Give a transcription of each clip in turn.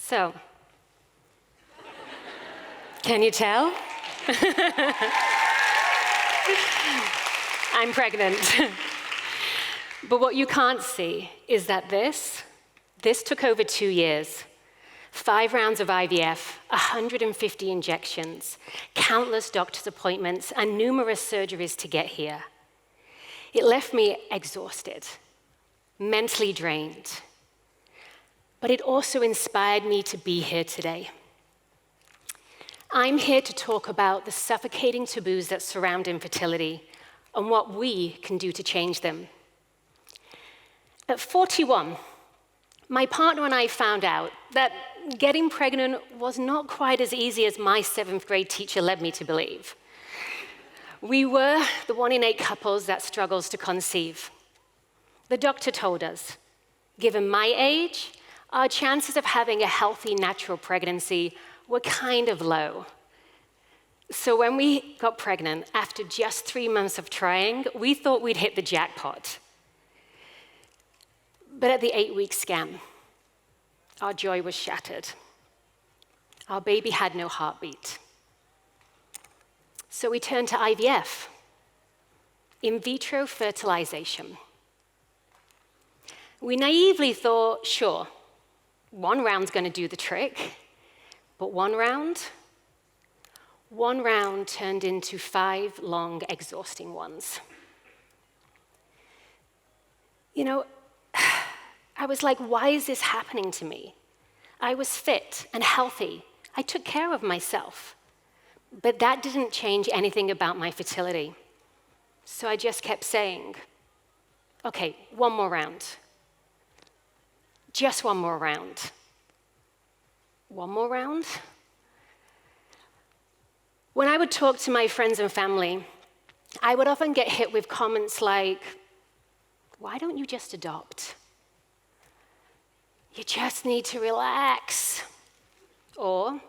So, can you tell? I'm pregnant. But what you can't see is that this took over 2 years. 5 rounds of IVF, 150 injections, countless doctor's appointments, and numerous surgeries to get here. It left me exhausted, mentally drained. But it also inspired me to be here today. I'm here to talk about the suffocating taboos that surround infertility and what we can do to change them. At 41, my partner and I found out that getting pregnant was not quite as easy as my 7th grade teacher led me to believe. We were the 1 in 8 couples that struggles to conceive. The doctor told us, given my age, our chances of having a healthy, natural pregnancy were kind of low. So when we got pregnant, after just 3 months of trying, we thought we'd hit the jackpot. But at the 8-week scan, our joy was shattered. Our baby had no heartbeat. So we turned to IVF, in vitro fertilization. We naively thought, sure, 1 round's going to do the trick, but 1 round turned into 5 long, exhausting ones. You know, I was like, why is this happening to me? I was fit and healthy. I took care of myself. But that didn't change anything about my fertility. So I just kept saying, okay, 1 more round. Just 1 more round. 1 more round? When I would talk to my friends and family, I would often get hit with comments like, why don't you just adopt? You just need to relax. Or,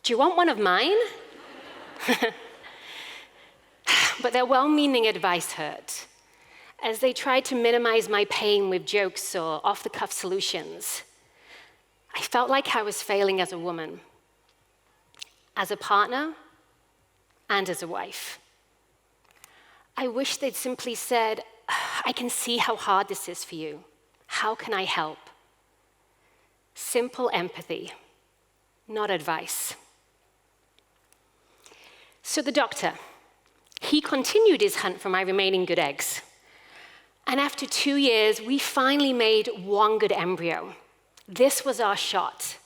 do you want one of mine? But their well-meaning advice hurt, as they tried to minimize my pain with jokes or off-the-cuff solutions. I felt like I was failing as a woman, as a partner, and as a wife. I wish they'd simply said, I can see how hard this is for you. How can I help? Simple empathy, not advice. So the doctor, he continued his hunt for my remaining good eggs. And after 2 years, we finally made 1 good embryo. This was our shot.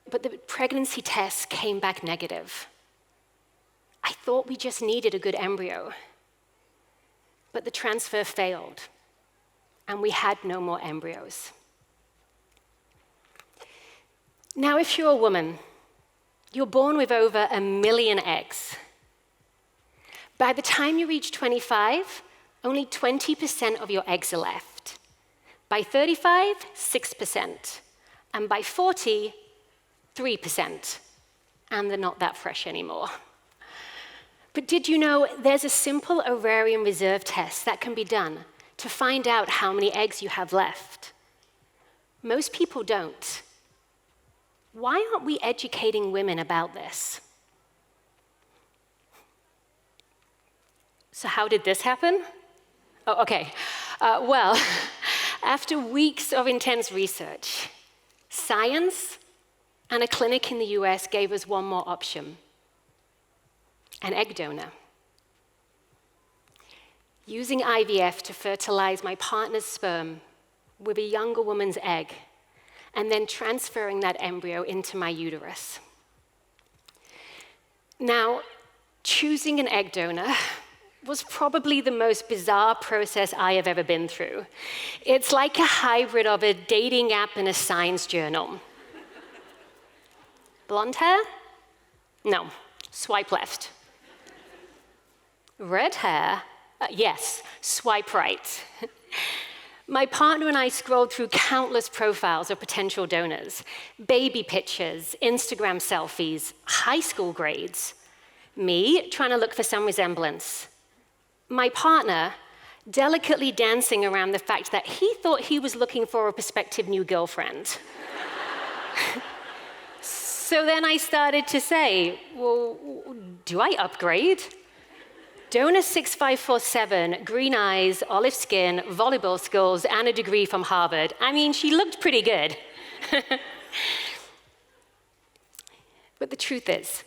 But the pregnancy test came back negative. I thought we just needed a good embryo. But the transfer failed, and we had no more embryos. Now, if you're a woman, you're born with over 1 million eggs. By the time you reach 25, only 20% of your eggs are left. By 35, 6%. And by 40, 3%. And they're not that fresh anymore. But did you know there's a simple ovarian reserve test that can be done to find out how many eggs you have left? Most people don't. Why aren't we educating women about this? So how did this happen? Oh, okay. Well, after weeks of intense research, science and a clinic in the US gave us 1 more option: an egg donor. Using IVF to fertilize my partner's sperm with a younger woman's egg, and then transferring that embryo into my uterus. Now, choosing an egg donor was probably the most bizarre process I have ever been through. It's like a hybrid of a dating app and a science journal. Blonde hair? No, swipe left. Red hair? Yes, swipe right. My partner and I scrolled through countless profiles of potential donors, baby pictures, Instagram selfies, high school grades. Me, trying to look for some resemblance. My partner, delicately dancing around the fact that he thought he was looking for a prospective new girlfriend. So then I started to say, well, do I upgrade? Donor 6547, green eyes, olive skin, volleyball skills, and a degree from Harvard. I mean, she looked pretty good. But the truth is,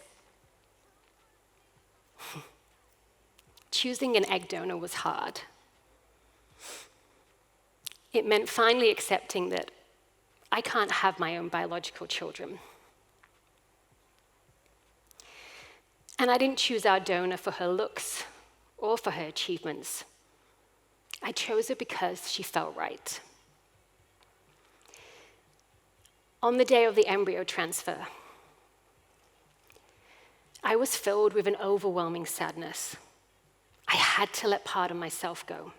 choosing an egg donor was hard. It meant finally accepting that I can't have my own biological children. And I didn't choose our donor for her looks or for her achievements. I chose her because she felt right. On the day of the embryo transfer, I was filled with an overwhelming sadness. I had to let part of myself go.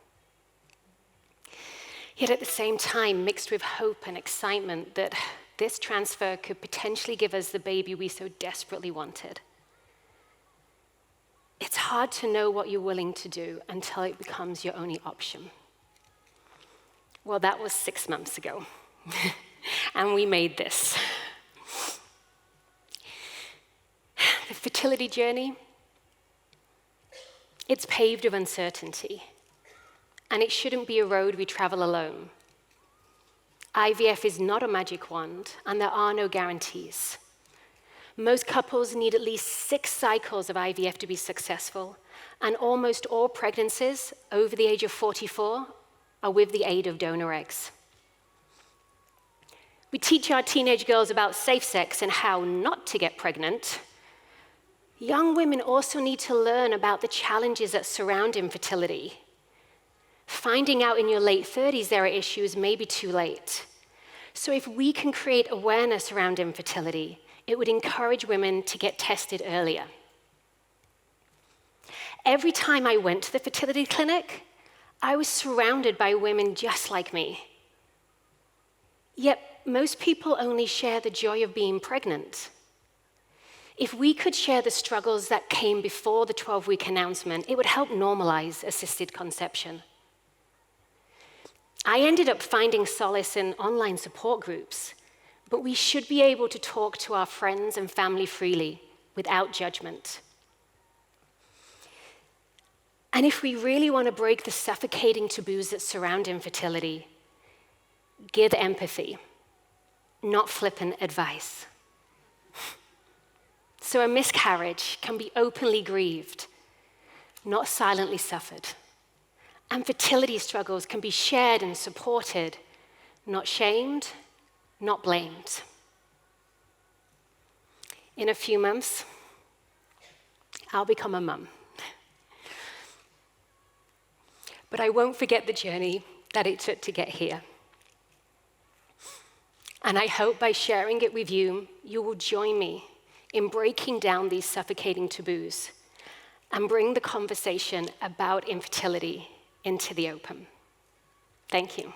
Yet at the same time, mixed with hope and excitement that this transfer could potentially give us the baby we so desperately wanted. It's hard to know what you're willing to do until it becomes your only option. Well, that was 6 months ago, and we made this. The fertility journey, it's paved with uncertainty, and it shouldn't be a road we travel alone. IVF is not a magic wand, and there are no guarantees. Most couples need at least 6 cycles of IVF to be successful, and almost all pregnancies over the age of 44 are with the aid of donor eggs. We teach our teenage girls about safe sex and how not to get pregnant. Young women also need to learn about the challenges that surround infertility. Finding out in your late 30s there are issues may be too late. So if we can create awareness around infertility, it would encourage women to get tested earlier. Every time I went to the fertility clinic, I was surrounded by women just like me. Yet most people only share the joy of being pregnant. If we could share the struggles that came before the 12-week announcement, it would help normalize assisted conception. I ended up finding solace in online support groups, but we should be able to talk to our friends and family freely, without judgment. And if we really want to break the suffocating taboos that surround infertility, give empathy, not flippant advice. So a miscarriage can be openly grieved, not silently suffered. And fertility struggles can be shared and supported, not shamed, not blamed. In a few months, I'll become a mum. But I won't forget the journey that it took to get here. And I hope by sharing it with you, you will join me in breaking down these suffocating taboos and bring the conversation about infertility into the open. Thank you.